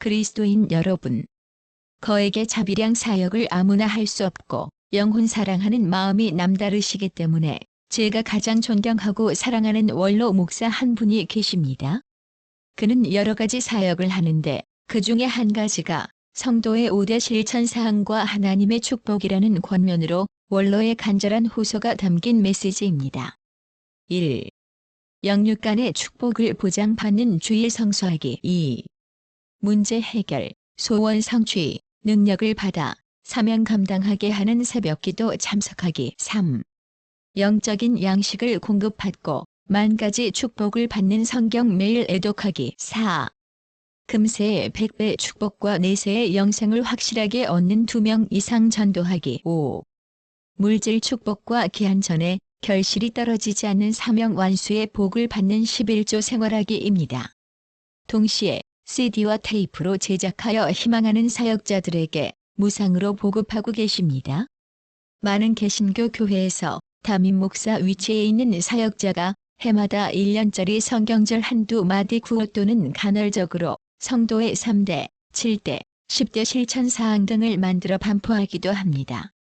그리스도인 여러분. 거에게 자비량 사역을 아무나 할 수 없고 영혼 사랑하는 마음이 남다르시기 때문에 제가 가장 존경하고 사랑하는 원로 목사 한 분이 계십니다. 그는 여러 가지 사역을 하는데 그 중에 한 가지가 성도의 5대 실천사항과 하나님의 축복이라는 권면으로 원로의 간절한 호소가 담긴 메시지입니다. 1. 영육 간의 축복을 보장받는 주일 성수하기. 2. 문제 해결, 소원 성취, 능력을 받아 사명 감당하게 하는 새벽기도 참석하기. 3. 영적인 양식을 공급받고 만가지 축복을 받는 성경 매일 애독하기. 4. 금세의 100배 축복과 내세의 영생을 확실하게 얻는 2명 이상 전도하기. 5. 물질 축복과 기한 전에 결실이 떨어지지 않는 사명 완수의 복을 받는 11조 생활하기입니다. 동시에 CD와 테이프로 제작하여 희망하는 사역자들에게 무상으로 보급하고 계십니다. 많은 개신교 교회에서 담임 목사 위치에 있는 사역자가 해마다 1년짜리 성경절 한두 마디 구호 또는 간헐적으로 성도의 3대, 7대, 10대 실천사항 등을 만들어 반포하기도 합니다.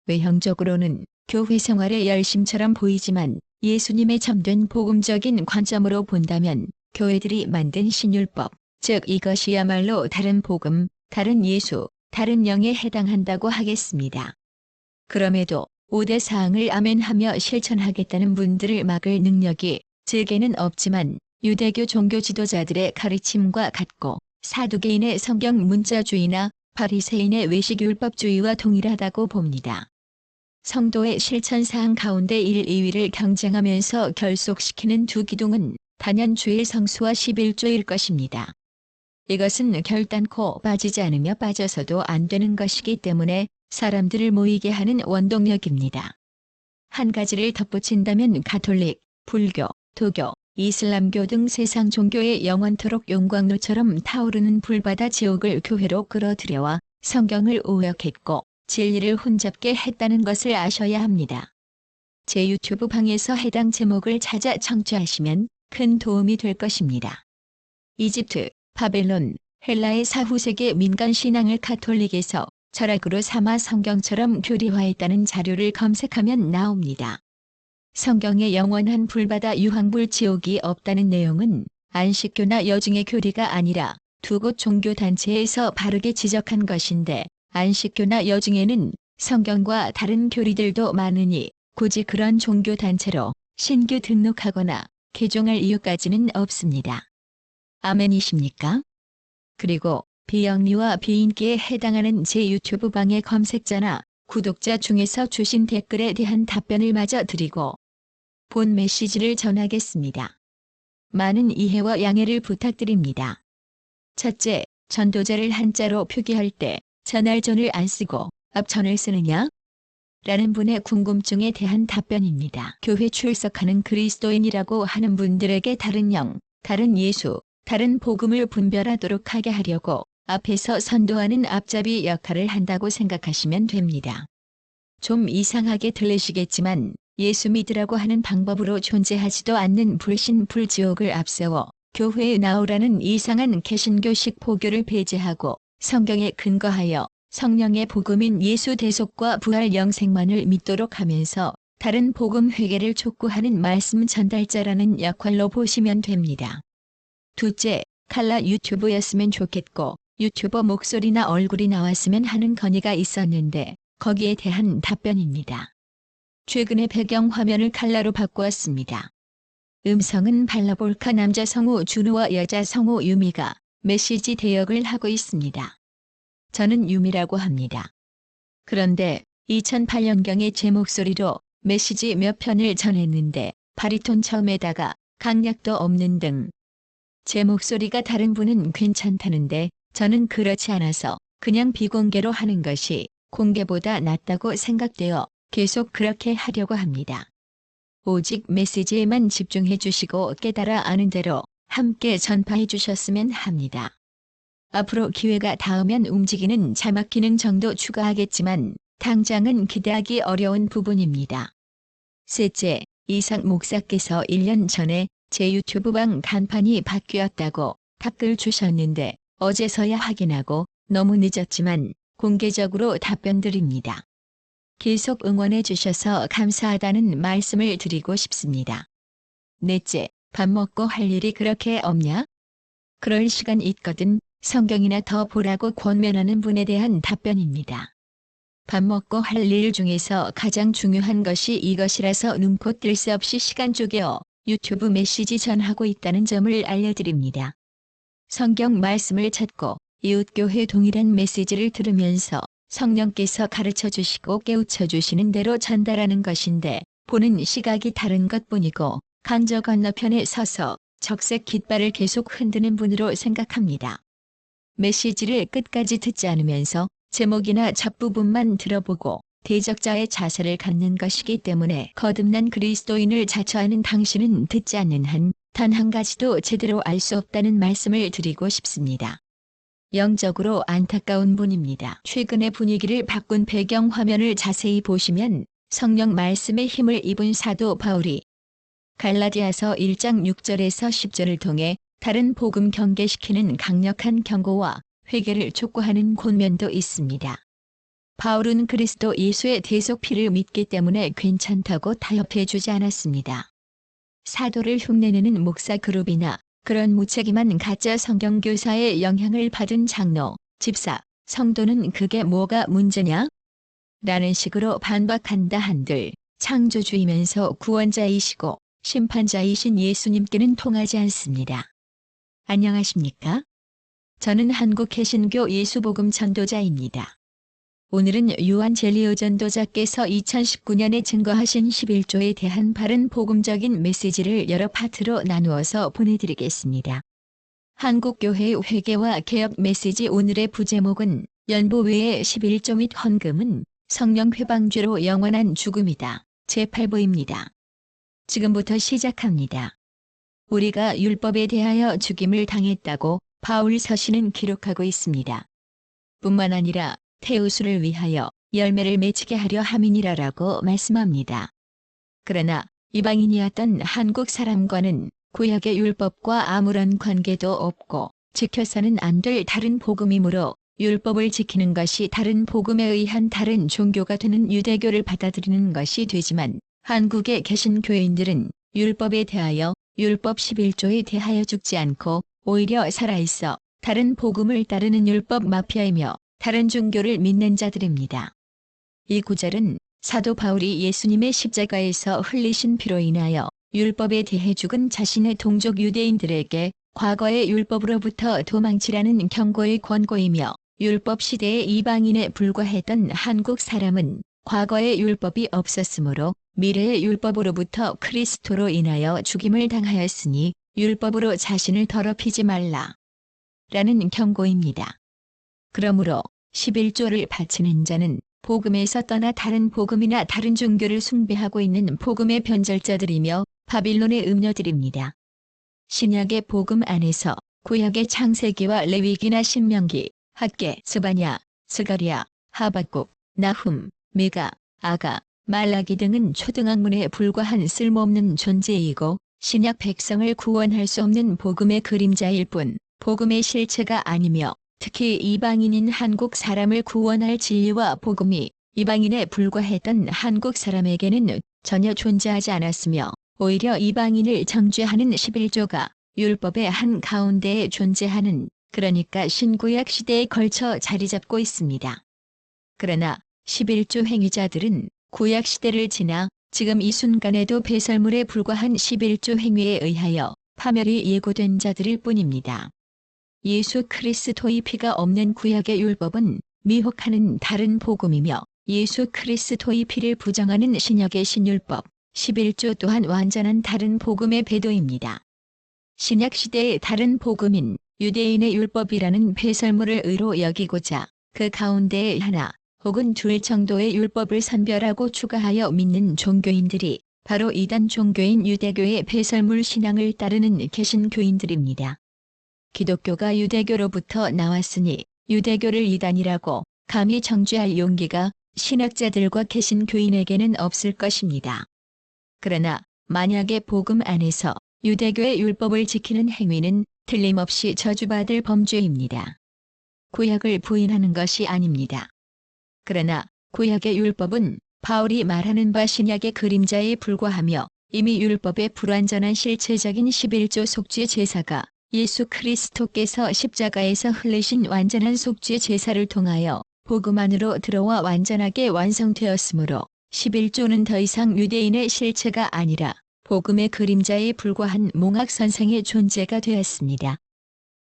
외형적으로는 교회 생활의 열심처럼 보이지만 예수님의 참된 복음적인 관점으로 본다면 교회들이 만든 신율법, 즉 이것이야말로 다른 복음, 다른 예수, 다른 영에 해당한다고 하겠습니다. 그럼에도 5대 사항을 아멘하며 실천하겠다는 분들을 막을 능력이 제게는 없지만 유대교 종교 지도자들의 가르침과 같고 사두개인의 성경 문자주의나 바리새인의 외식율법주의와 동일하다고 봅니다. 성도의 실천사항 가운데 1, 2위를 경쟁하면서 결속시키는 두 기둥은 단연 주일 성수와 11조일 것입니다. 이것은 결단코 빠지지 않으며 빠져서도 안 되는 것이기 때문에 사람들을 모이게 하는 원동력입니다. 한 가지를 덧붙인다면 가톨릭, 불교, 도교, 이슬람교 등 세상 종교의 영원토록 용광로처럼 타오르는 불바다 지옥을 교회로 끌어들여와 성경을 오역했고 진리를 혼잡게 했다는 것을 아셔야 합니다. 제 유튜브 방에서 해당 제목을 찾아 청취하시면 큰 도움이 될 것입니다. 이집트, 바벨론, 헬라의 사후세계 민간신앙을 가톨릭에서 철학으로 삼아 성경처럼 교리화했다는 자료를 검색하면 나옵니다. 성경에 영원한 불바다 유황불 지옥이 없다는 내용은 안식교나 여중의 교리가 아니라 두 곳 종교단체에서 바르게 지적한 것인데 안식교나 여중에는 성경과 다른 교리들도 많으니 굳이 그런 종교단체로 신규 등록하거나 개종할 이유까지는 없습니다. 아멘이십니까? 그리고 비영리와 비인기에 해당하는 제 유튜브 방의 검색자나 구독자 중에서 주신 댓글에 대한 답변을 마저 드리고 본 메시지를 전하겠습니다. 많은 이해와 양해를 부탁드립니다. 첫째, 전도자를 한자로 표기할 때 전할전을 안 쓰고 앞전을 쓰느냐? 라는 분의 궁금증에 대한 답변입니다. 교회 출석하는 그리스도인이라고 하는 분들에게 다른 영, 다른 예수, 다른 복음을 분별하도록 하게 하려고 앞에서 선도하는 앞잡이 역할을 한다고 생각하시면 됩니다. 좀 이상하게 들리시겠지만 예수 믿으라고 하는 방법으로 존재하지도 않는 불신 불지옥을 앞세워 교회에 나오라는 이상한 개신교식 포교를 배제하고 성경에 근거하여 성령의 복음인 예수 대속과 부활 영생만을 믿도록 하면서 다른 복음 회개를 촉구하는 말씀 전달자라는 역할로 보시면 됩니다. 둘째, 칼라 유튜브였으면 좋겠고 유튜버 목소리나 얼굴이 나왔으면 하는 건의가 있었는데 거기에 대한 답변입니다. 최근에 배경 화면을 칼라로 바꾸었습니다. 음성은 발라볼카 남자 성우 준우와 여자 성우 유미가 메시지 대역을 하고 있습니다. 저는 유미라고 합니다. 그런데 2008년경에 제 목소리로 메시지 몇 편을 전했는데 바리톤 처음에다가 강약도 없는 등 제 목소리가 다른 분은 괜찮다는데 저는 그렇지 않아서 그냥 비공개로 하는 것이 공개보다 낫다고 생각되어 계속 그렇게 하려고 합니다. 오직 메시지에만 집중해 주시고 깨달아 아는 대로 함께 전파해 주셨으면 합니다. 앞으로 기회가 닿으면 움직이는 자막 기능 정도 추가하겠지만 당장은 기대하기 어려운 부분입니다. 셋째, 이상 목사께서 1년 전에 제 유튜브 방 간판이 바뀌었다고 답글 주셨는데 어제서야 확인하고 너무 늦었지만 공개적으로 답변드립니다. 계속 응원해 주셔서 감사하다는 말씀을 드리고 싶습니다. 넷째, 밥 먹고 할 일이 그렇게 없냐? 그럴 시간 있거든 성경이나 더 보라고 권면하는 분에 대한 답변입니다. 밥 먹고 할 일 중에서 가장 중요한 것이 이것이라서 눈코 뜰 새 없이 시간 쪼개어 유튜브 메시지 전하고 있다는 점을 알려드립니다. 성경 말씀을 찾고 이웃교회 동일한 메시지를 들으면서 성령께서 가르쳐 주시고 깨우쳐 주시는 대로 전달하는 것인데 보는 시각이 다른 것뿐이고 강저 건너편에 서서 적색 깃발을 계속 흔드는 분으로 생각합니다. 메시지를 끝까지 듣지 않으면서 제목이나 잡부분만 들어보고 대적자의 자세를 갖는 것이기 때문에 거듭난 그리스도인을 자처하는 당신은 듣지 않는 한 단 한 가지도 제대로 알 수 없다는 말씀을 드리고 싶습니다. 영적으로 안타까운 분입니다. 최근의 분위기를 바꾼 배경 화면을 자세히 보시면 성령 말씀의 힘을 입은 사도 바울이 갈라디아서 1장 6절에서 10절을 통해 다른 복음 경계시키는 강력한 경고와 회개를 촉구하는 권면도 있습니다. 바울은 그리스도 예수의 대속 피를 믿기 때문에 괜찮다고 타협해주지 않았습니다. 사도를 흉내내는 목사 그룹이나 그런 무책임한 가짜 성경교사의 영향을 받은 장로, 집사, 성도는 그게 뭐가 문제냐? 라는 식으로 반박한다 한들 창조주이면서 구원자이시고 심판자이신 예수님께는 통하지 않습니다. 안녕하십니까? 저는 한국 개신교 예수복음 전도자입니다. 오늘은 요한 젤리오 전도자께서 2019년에 증거하신 11조에 대한 바른 복음적인 메시지를 여러 파트로 나누어서 보내드리겠습니다. 한국교회의 회개와 개혁 메시지 오늘의 부제목은 연보 외의 11조 및 헌금은 성령 회방죄로 영원한 죽음이다. 제8부입니다. 지금부터 시작합니다. 우리가 율법에 대하여 죽임을 당했다고 바울 서신은 기록하고 있습니다. 뿐만 아니라 테우스를 위하여 열매를 맺히게 하려 함이니라라고 말씀합니다. 그러나 이방인이었던 한국 사람과는 구약의 율법과 아무런 관계도 없고 지켜서는 안 될 다른 복음이므로 율법을 지키는 것이 다른 복음에 의한 다른 종교가 되는 유대교를 받아들이는 것이 되지만 한국에 계신 교인들은 율법에 대하여 율법 11조에 대하여 죽지 않고 오히려 살아있어 다른 복음을 따르는 율법 마피아이며 다른 종교를 믿는 자들입니다. 이 구절은 사도 바울이 예수님의 십자가에서 흘리신 피로 인하여 율법에 대해 죽은 자신의 동족 유대인들에게 과거의 율법으로부터 도망치라는 경고의 권고이며 율법 시대의 이방인에 불과했던 한국 사람은 과거의 율법이 없었으므로 미래의 율법으로부터 그리스도로 인하여 죽임을 당하였으니 율법으로 자신을 더럽히지 말라. 라는 경고입니다. 그러므로 11조를 바치는 자는 복음에서 떠나 다른 복음이나 다른 종교를 숭배하고 있는 복음의 변절자들이며 바빌론의 음녀들입니다. 신약의 복음 안에서 구약의 창세기와 레위기나 신명기, 학개, 스바냐, 스가랴, 하박국, 나훔, 미가, 아가, 말라기 등은 초등학문에 불과한 쓸모없는 존재이고 신약 백성을 구원할 수 없는 복음의 그림자일 뿐 복음의 실체가 아니며 특히 이방인인 한국 사람을 구원할 진리와 복음이 이방인에 불과했던 한국 사람에게는 전혀 존재하지 않았으며 오히려 이방인을 정죄하는 11조가 율법의 한 가운데에 존재하는 그러니까 신구약 시대에 걸쳐 자리 잡고 있습니다. 그러나 11조 행위자들은 구약 시대를 지나 지금 이 순간에도 배설물에 불과한 11조 행위에 의하여 파멸이 예고된 자들일 뿐입니다. 예수 그리스도의 피가 없는 구약의 율법은 미혹하는 다른 복음이며 예수 그리스도의 피를 부정하는 신약의 신율법 11조 또한 완전한 다른 복음의 배도입니다. 신약 시대의 다른 복음인 유대인의 율법이라는 배설물을 의로 여기고자 그 가운데에 하나 혹은 둘 정도의 율법을 선별하고 추가하여 믿는 종교인들이 바로 이단 종교인 유대교의 배설물 신앙을 따르는 개신교인들입니다. 기독교가 유대교로부터 나왔으니 유대교를 이단이라고 감히 정죄할 용기가 신학자들과 개신교인에게는 없을 것입니다. 그러나 만약에 복음 안에서 유대교의 율법을 지키는 행위는 틀림없이 저주받을 범죄입니다. 구약을 부인하는 것이 아닙니다. 그러나 구약의 율법은 바울이 말하는 바 신약의 그림자에 불과하며 이미 율법의 불완전한 실체적인 11조 속죄 제사가 예수 그리스도께서 십자가에서 흘리신 완전한 속죄 제사를 통하여 복음 안으로 들어와 완전하게 완성되었으므로 11조는 더 이상 유대인의 실체가 아니라 복음의 그림자에 불과한 몽학선생의 존재가 되었습니다.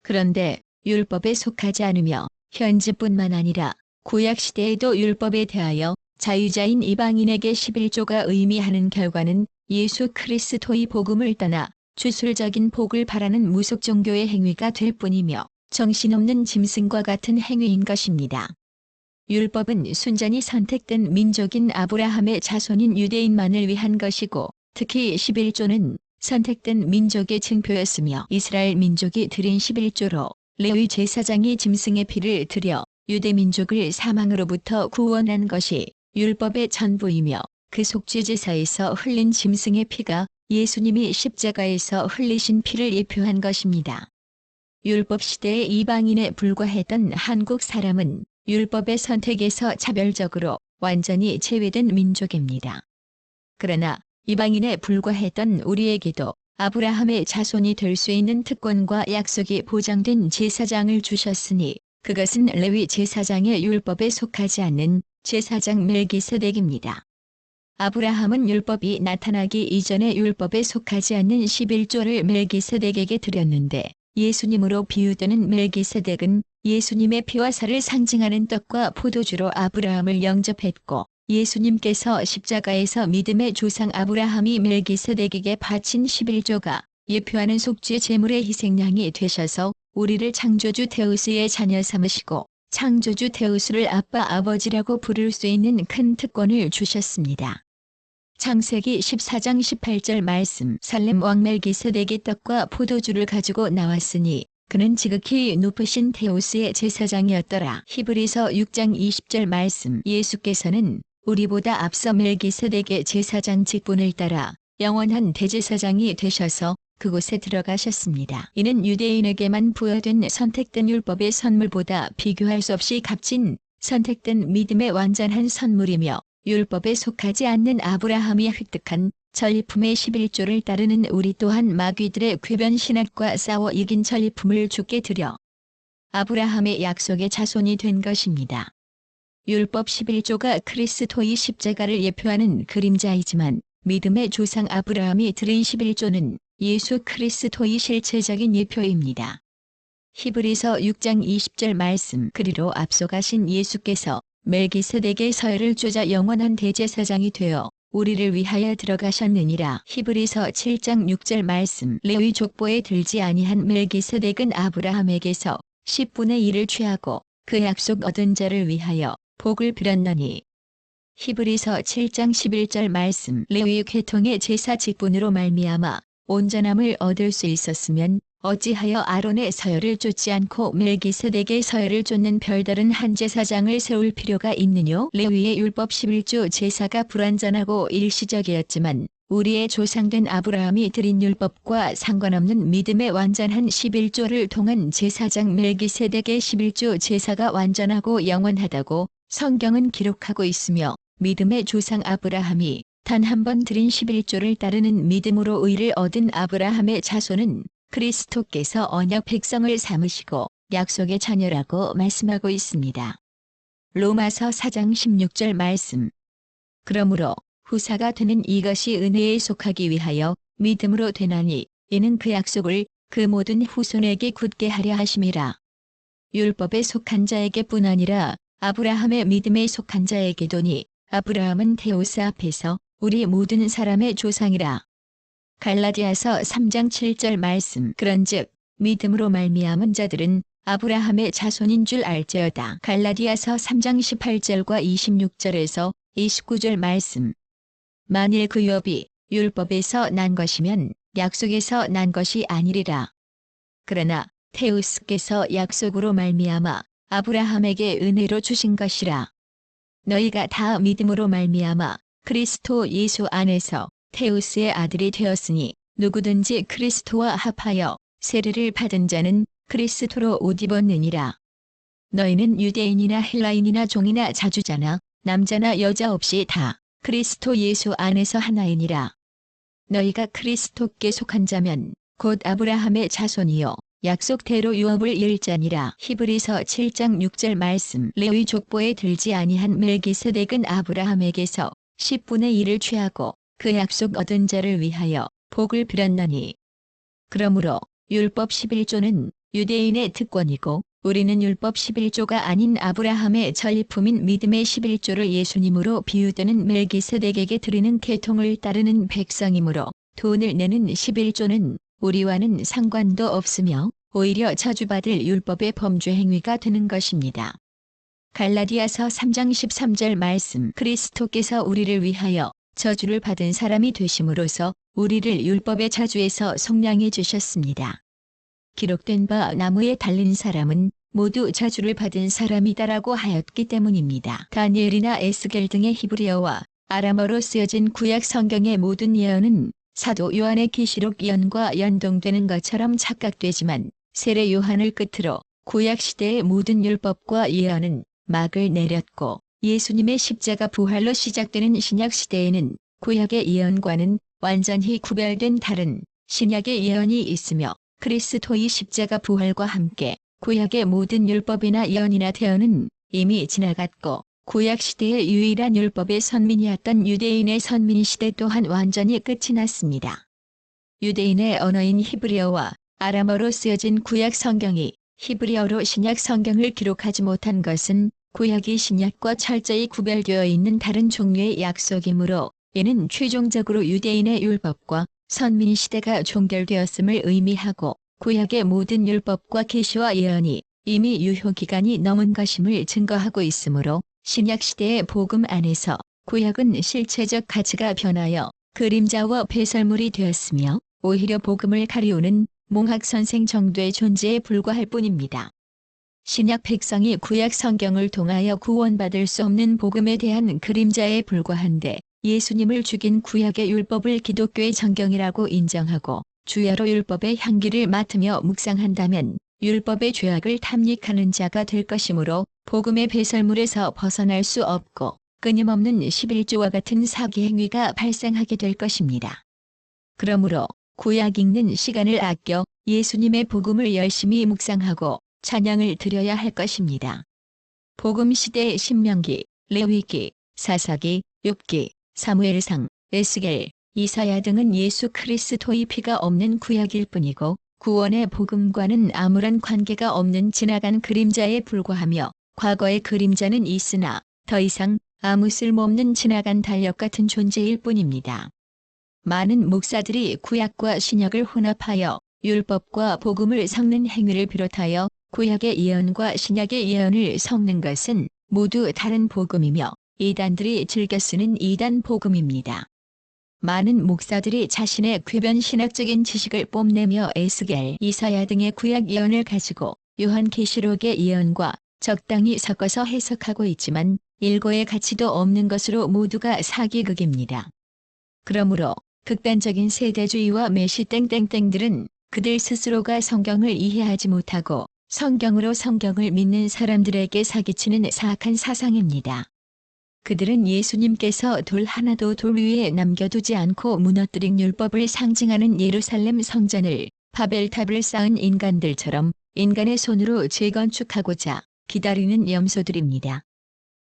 그런데 율법에 속하지 않으며 현지뿐만 아니라 구약시대에도 율법에 대하여 자유자인 이방인에게 11조가 의미하는 결과는 예수 그리스도의 복음을 떠나 주술적인 복을 바라는 무속 종교의 행위가 될 뿐이며 정신없는 짐승과 같은 행위인 것입니다. 율법은 순전히 선택된 민족인 아브라함의 자손인 유대인만을 위한 것이고 특히 11조는 선택된 민족의 징표였으며 이스라엘 민족이 드린 11조로 레위 제사장이 짐승의 피를 드려 유대 민족을 사망으로부터 구원한 것이 율법의 전부이며 그 속죄 제사에서 흘린 짐승의 피가 예수님이 십자가에서 흘리신 피를 예표한 것입니다. 율법 시대의 이방인에 불과했던 한국 사람은 율법의 선택에서 차별적으로 완전히 제외된 민족입니다. 그러나 이방인에 불과했던 우리에게도 아브라함의 자손이 될 수 있는 특권과 약속이 보장된 제사장을 주셨으니 그것은 레위 제사장의 율법에 속하지 않는 제사장 멜기세덱입니다. 아브라함은 율법이 나타나기 이전에 율법에 속하지 않는 11조를 멜기세덱에게 드렸는데 예수님으로 비유되는 멜기세덱은 예수님의 피와 살을 상징하는 떡과 포도주로 아브라함을 영접했고 예수님께서 십자가에서 믿음의 조상 아브라함이 멜기세덱에게 바친 11조가 예표하는 속죄 제물의 희생양이 되셔서 우리를 창조주 데우스의 자녀 삼으시고 창조주 데우스를 아빠 아버지라고 부를 수 있는 큰 특권을 주셨습니다. 창세기 14장 18절 말씀 살렘 왕 멜기세덱이 떡과 포도주를 가지고 나왔으니 그는 지극히 높으신 데우스의 제사장이었더라. 히브리서 6장 20절 말씀 예수께서는 우리보다 앞서 멜기세덱의 제사장 직분을 따라 영원한 대제사장이 되셔서 그곳에 들어가셨습니다. 이는 유대인에게만 부여된 선택된 율법의 선물보다 비교할 수 없이 값진 선택된 믿음의 완전한 선물이며 율법에 속하지 않는 아브라함이 획득한 전리품의 11조를 따르는 우리 또한 마귀들의 궤변 신학과 싸워 이긴 전리품을 주께 드려 아브라함의 약속의 자손이 된 것입니다. 율법 11조가 그리스도의 십자가를 예표하는 그림자이지만 믿음의 조상 아브라함이 드린 11조는 예수 그리스도의 실체적인 예표입니다. 히브리서 6장 20절 말씀 그리로 앞서가신 예수께서 멜기세덱의 서열을 쫓아 영원한 대제사장이 되어 우리를 위하여 들어가셨느니라. 히브리서 7장 6절 말씀 레위 족보에 들지 아니한 멜기세덱은 아브라함에게서 10분의 1을 취하고 그 약속 얻은 자를 위하여 복을 빌었노니. 히브리서 7장 11절 말씀 레위 계통의 제사 직분으로 말미암아 온전함을 얻을 수 있었으면 어찌하여 아론의 서열을 쫓지 않고 멜기세덱의 서열을 쫓는 별다른 한 제사장을 세울 필요가 있느뇨. 레위의 율법 11조 제사가 불완전하고 일시적이었지만 우리의 조상된 아브라함이 드린 율법과 상관없는 믿음의 완전한 11조를 통한 제사장 멜기세덱의 11조 제사가 완전하고 영원하다고 성경은 기록하고 있으며 믿음의 조상 아브라함이 단 한 번 드린 11조를 따르는 믿음으로 의를 얻은 아브라함의 자손은 그리스도께서 언약 백성을 삼으시고 약속의 자녀라고 말씀하고 있습니다. 로마서 4장 16절 말씀 그러므로 후사가 되는 이것이 은혜에 속하기 위하여 믿음으로 되나니 이는 그 약속을 그 모든 후손에게 굳게 하려 하심이라. 율법에 속한 자에게뿐 아니라 아브라함의 믿음에 속한 자에게도니 아브라함은 데우스 앞에서 우리 모든 사람의 조상이라. 갈라디아서 3장 7절 말씀 그런즉 믿음으로 말미암은 자들은 아브라함의 자손인 줄 알지어다. 갈라디아서 3장 18절과 26절에서 29절 말씀 만일 그 율법이 율법에서 난 것이면 약속에서 난 것이 아니리라. 그러나 데우스께서 약속으로 말미암아 아브라함에게 은혜로 주신 것이라. 너희가 다 믿음으로 말미암아 그리스도 예수 안에서 데우스의 아들이 되었으니 누구든지 그리스도와 합하여 세례를 받은 자는 그리스도로 옷 입었느니라. 너희는 유대인이나 헬라인이나 종이나 자주자나 남자나 여자 없이 다 그리스도 예수 안에서 하나이니라. 너희가 그리스도께 속한 자면 곧 아브라함의 자손이요 약속대로 유업을 이을 자니라. 히브리서 7장 6절 말씀. 레위 족보에 들지 아니한 멜기세덱은 아브라함에게서 10분의 1을 취하고 그 약속 얻은 자를 위하여 복을 빌었나니. 그러므로 율법 11조는 유대인의 특권이고 우리는 율법 11조가 아닌 아브라함의 전리품인 믿음의 11조를 예수님으로 비유되는 멜기세덱에게 드리는 계통을 따르는 백성이므로 돈을 내는 11조는 우리와는 상관도 없으며 오히려 저주받을 율법의 범죄 행위가 되는 것입니다. 갈라디아서 3장 13절 말씀. 그리스도께서 우리를 위하여 저주를 받은 사람이 되심으로써 우리를 율법의 저주에서 속량해 주셨습니다. 기록된 바 나무에 달린 사람은 모두 저주를 받은 사람이다라고 하였기 때문입니다. 다니엘이나 에스겔 등의 히브리어와 아람어로 쓰여진 구약 성경의 모든 예언은 사도 요한의 계시록 예언과 연동되는 것처럼 착각되지만 세례 요한을 끝으로 구약 시대의 모든 율법과 예언은 막을 내렸고 예수님의 십자가 부활로 시작되는 신약 시대에는 구약의 예언과는 완전히 구별된 다른 신약의 예언이 있으며 그리스도의 십자가 부활과 함께 구약의 모든 율법이나 예언이나 대언은 이미 지나갔고 구약 시대의 유일한 율법의 선민이었던 유대인의 선민 시대 또한 완전히 끝이 났습니다. 유대인의 언어인 히브리어와 아람어로 쓰여진 구약 성경이 히브리어로 신약 성경을 기록하지 못한 것은 구약이 신약과 철저히 구별되어 있는 다른 종류의 약속이므로 이는 최종적으로 유대인의 율법과 선민 시대가 종결되었음을 의미하고 구약의 모든 율법과 계시와 예언이 이미 유효기간이 넘은 것임을 증거하고 있으므로 신약 시대의 복음 안에서 구약은 실체적 가치가 변하여 그림자와 배설물이 되었으며 오히려 복음을 가리우는 몽학선생 정도의 존재에 불과할 뿐입니다. 신약 백성이 구약 성경을 통하여 구원받을 수 없는 복음에 대한 그림자에 불과한데 예수님을 죽인 구약의 율법을 기독교의 정경이라고 인정하고 주야로 율법의 향기를 맡으며 묵상한다면 율법의 죄악을 탐닉하는 자가 될 것이므로 복음의 배설물에서 벗어날 수 없고 끊임없는 11조와 같은 사기 행위가 발생하게 될 것입니다. 그러므로 구약 읽는 시간을 아껴 예수님의 복음을 열심히 묵상하고 찬양을 드려야 할 것입니다. 복음 시대의 신명기, 레위기, 사사기, 욥기, 사무엘상, 에스겔, 이사야 등은 예수 그리스도의 피가 없는 구약일 뿐이고 구원의 복음과는 아무런 관계가 없는 지나간 그림자에 불과하며 과거의 그림자는 있으나 더 이상 아무 쓸모없는 지나간 달력 같은 존재일 뿐입니다. 많은 목사들이 구약과 신약을 혼합하여 율법과 복음을 섞는 행위를 비롯하여 구약의 예언과 신약의 예언을 섞는 것은 모두 다른 복음이며 이단들이 즐겨 쓰는 이단 복음입니다. 많은 목사들이 자신의 궤변 신학적인 지식을 뽐내며 에스겔, 이사야 등의 구약 예언을 가지고 요한계시록의 예언과 적당히 섞어서 해석하고 있지만 일고의 가치도 없는 것으로 모두가 사기극입니다. 그러므로 극단적인 세대주의와 메시 땡땡땡들은 그들 스스로가 성경을 이해하지 못하고 성경으로 성경을 믿는 사람들에게 사기치는 사악한 사상입니다. 그들은 예수님께서 돌 하나도 돌 위에 남겨두지 않고 무너뜨린 율법을 상징하는 예루살렘 성전을 바벨탑을 쌓은 인간들처럼 인간의 손으로 재건축하고자 기다리는 염소들입니다.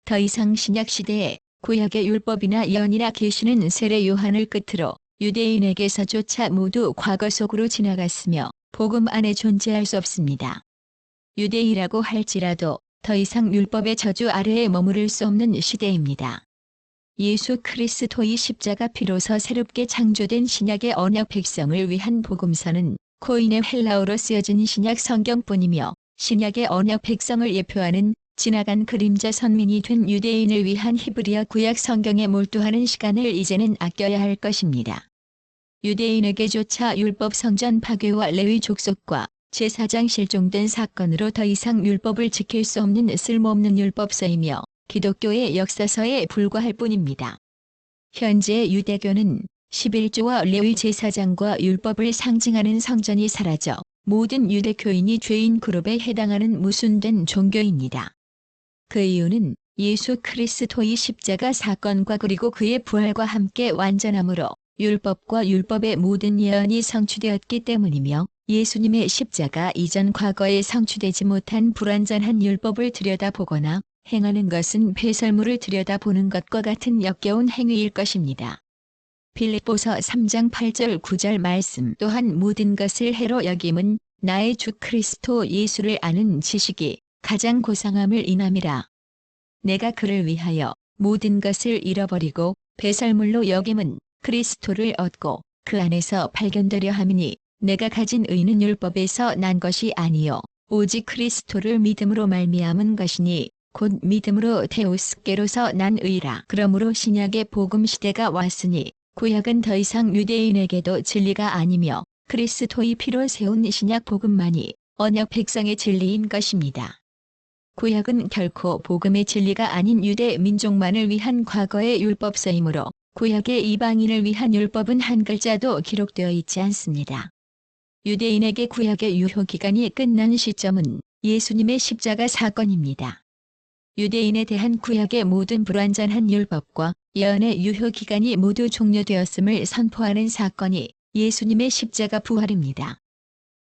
더 이상 신약시대에 구약의 율법이나 예언이나 계시는 세례 요한을 끝으로 유대인에게서조차 모두 과거 속으로 지나갔으며 복음 안에 존재할 수 없습니다. 유대인이라고 할지라도 더 이상 율법의 저주 아래에 머무를 수 없는 시대입니다. 예수 그리스도의 십자가 피로서 새롭게 창조된 신약의 언약 백성을 위한 복음서는 코인의 헬라어로 쓰여진 신약 성경뿐이며 신약의 언약 백성을 예표하는 지나간 그림자 선민이 된 유대인을 위한 히브리어 구약 성경에 몰두하는 시간을 이제는 아껴야 할 것입니다. 유대인에게조차 율법 성전 파괴와 레위 족속과 제사장 실종된 사건으로 더 이상 율법을 지킬 수 없는 쓸모없는 율법서이며 기독교의 역사서에 불과할 뿐입니다. 현재 유대교는 11조와 레위 제사장과 율법을 상징하는 성전이 사라져 모든 유대교인이 죄인 그룹에 해당하는 무순된 종교입니다. 그 이유는 예수 그리스도의 십자가 사건과 그리고 그의 부활과 함께 완전함으로 율법과 율법의 모든 예언이 성취되었기 때문이며, 예수님의 십자가 이전 과거에 성취되지 못한 불완전한 율법을 들여다보거나 행하는 것은 배설물을 들여다보는 것과 같은 역겨운 행위일 것입니다. 빌립보서 3장 8절 9절 말씀 또한 모든 것을 해로 여김은 나의 주 그리스도 예수를 아는 지식이 가장 고상함을 인함이라. 내가 그를 위하여 모든 것을 잃어버리고 배설물로 여김은 그리스도를 얻고 그 안에서 발견되려 함이니, 내가 가진 의는 율법에서 난 것이 아니요 오직 그리스도를 믿음으로 말미암은 것이니 곧 믿음으로 데우스께로서 난 의라. 그러므로 신약의 복음 시대가 왔으니 구약은 더 이상 유대인에게도 진리가 아니며 그리스도의 피로 세운 신약 복음만이 언약 백성의 진리인 것입니다. 구약은 결코 복음의 진리가 아닌 유대 민족만을 위한 과거의 율법서이므로 구약의 이방인을 위한 율법은 한 글자도 기록되어 있지 않습니다. 유대인에게 구약의 유효기간이 끝난 시점은 예수님의 십자가 사건입니다. 유대인에 대한 구약의 모든 불완전한 율법과 예언의 유효기간이 모두 종료되었음을 선포하는 사건이 예수님의 십자가 부활입니다.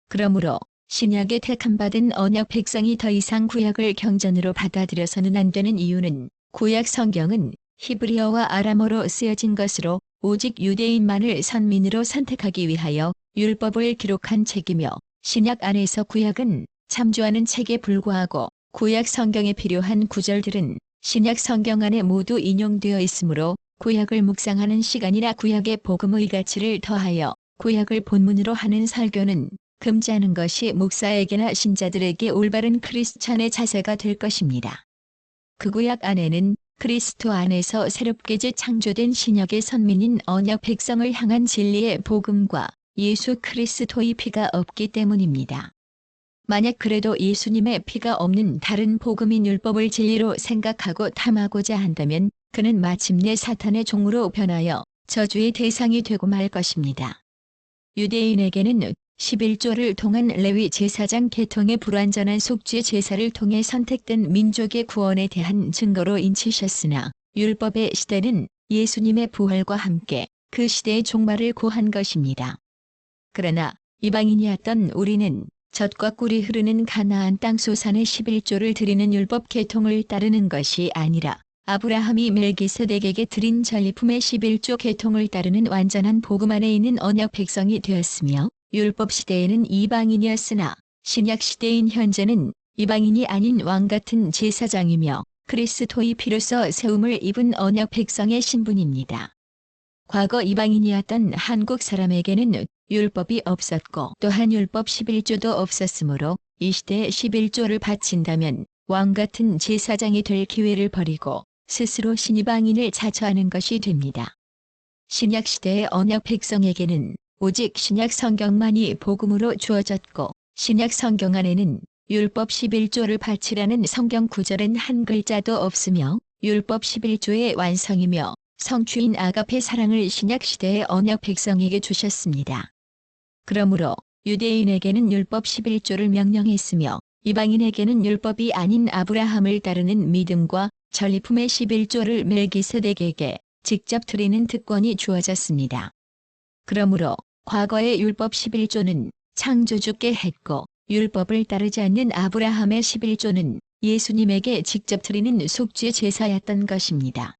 그러므로 신약에 택함받은 언약 백성이 더 이상 구약을 경전으로 받아들여서는 안 되는 이유는, 구약 성경은 히브리어와 아람어로 쓰여진 것으로 오직 유대인만을 선민으로 선택하기 위하여 율법을 기록한 책이며, 신약 안에서 구약은 참조하는 책에 불과하고 구약 성경에 필요한 구절들은 신약 성경 안에 모두 인용되어 있으므로 구약을 묵상하는 시간이나 구약의 복음의 가치를 더하여 구약을 본문으로 하는 설교는 금지하는 것이 목사에게나 신자들에게 올바른 크리스찬의 자세가 될 것입니다. 그 구약 안에는 그리스도 안에서 새롭게 재창조된 신약의 선민인 언약 백성을 향한 진리의 복음과 예수 그리스도의 피가 없기 때문입니다. 만약 그래도 예수님의 피가 없는 다른 복음인 율법을 진리로 생각하고 탐하고자 한다면 그는 마침내 사탄의 종으로 변하여 저주의 대상이 되고 말 것입니다. 유대인에게는 11조를 통한 레위 제사장 계통의 불완전한 속죄 제사를 통해 선택된 민족의 구원에 대한 증거로 인치셨으나, 율법의 시대는 예수님의 부활과 함께 그 시대의 종말을 고한 것입니다. 그러나 이방인이었던 우리는 젖과 꿀이 흐르는 가나안 땅 소산의 11조를 드리는 율법 계통을 따르는 것이 아니라 아브라함이 멜기세덱에게 드린 전리품의 11조 계통을 따르는 완전한 복음 안에 있는 언약 백성이 되었으며, 율법 시대에는 이방인이었으나 신약 시대인 현재는 이방인이 아닌 왕같은 제사장이며 그리스도의 피로서 세움을 입은 언약 백성의 신분입니다. 과거 이방인이었던 한국 사람에게는 율법이 없었고 또한 율법 11조도 없었으므로 이 시대에 11조를 바친다면 왕같은 제사장이 될 기회를 버리고 스스로 신이방인을 자처하는 것이 됩니다. 신약 시대의 언약 백성에게는 오직 신약 성경만이 복음으로 주어졌고, 신약 성경 안에는 율법 11조를 바치라는 성경 구절은 한 글자도 없으며, 율법 11조의 완성이며 성취인 아가페 사랑을 신약 시대의 언약 백성에게 주셨습니다. 그러므로 유대인에게는 율법 11조를 명령했으며 이방인에게는 율법이 아닌 아브라함을 따르는 믿음과 전리품의 11조를 멜기세덱에게 직접 드리는 특권이 주어졌습니다. 그러므로 과거의 율법 11조는 창조주께 했고, 율법을 따르지 않는 아브라함의 11조는 예수님에게 직접 드리는 속죄 제사였던 것입니다.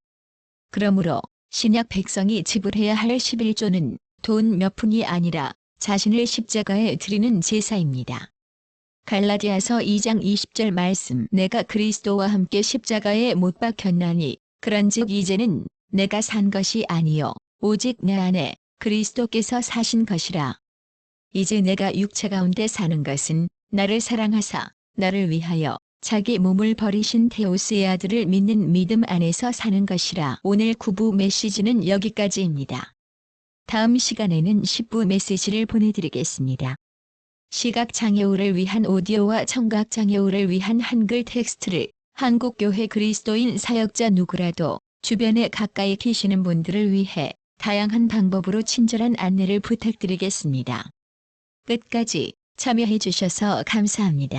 그러므로 신약 백성이 지불해야 할 11조는 돈 몇 푼이 아니라 자신을 십자가에 드리는 제사입니다. 갈라디아서 2장 20절 말씀, 내가 그리스도와 함께 십자가에 못 박혔나니 그런즉 이제는 내가 산 것이 아니요 오직 내 안에 그리스도께서 사신 것이라. 이제 내가 육체 가운데 사는 것은 나를 사랑하사 나를 위하여 자기 몸을 버리신 데우스의 아들을 믿는 믿음 안에서 사는 것이라. 오늘 9부 메시지는 여기까지입니다. 다음 시간에는 10부 메시지를 보내드리겠습니다. 시각장애우를 위한 오디오와 청각장애우를 위한 한글 텍스트를 한국교회 그리스도인 사역자 누구라도 주변에 가까이 계시는 분들을 위해 다양한 방법으로 친절한 안내를 부탁드리겠습니다. 끝까지 참여해 주셔서 감사합니다.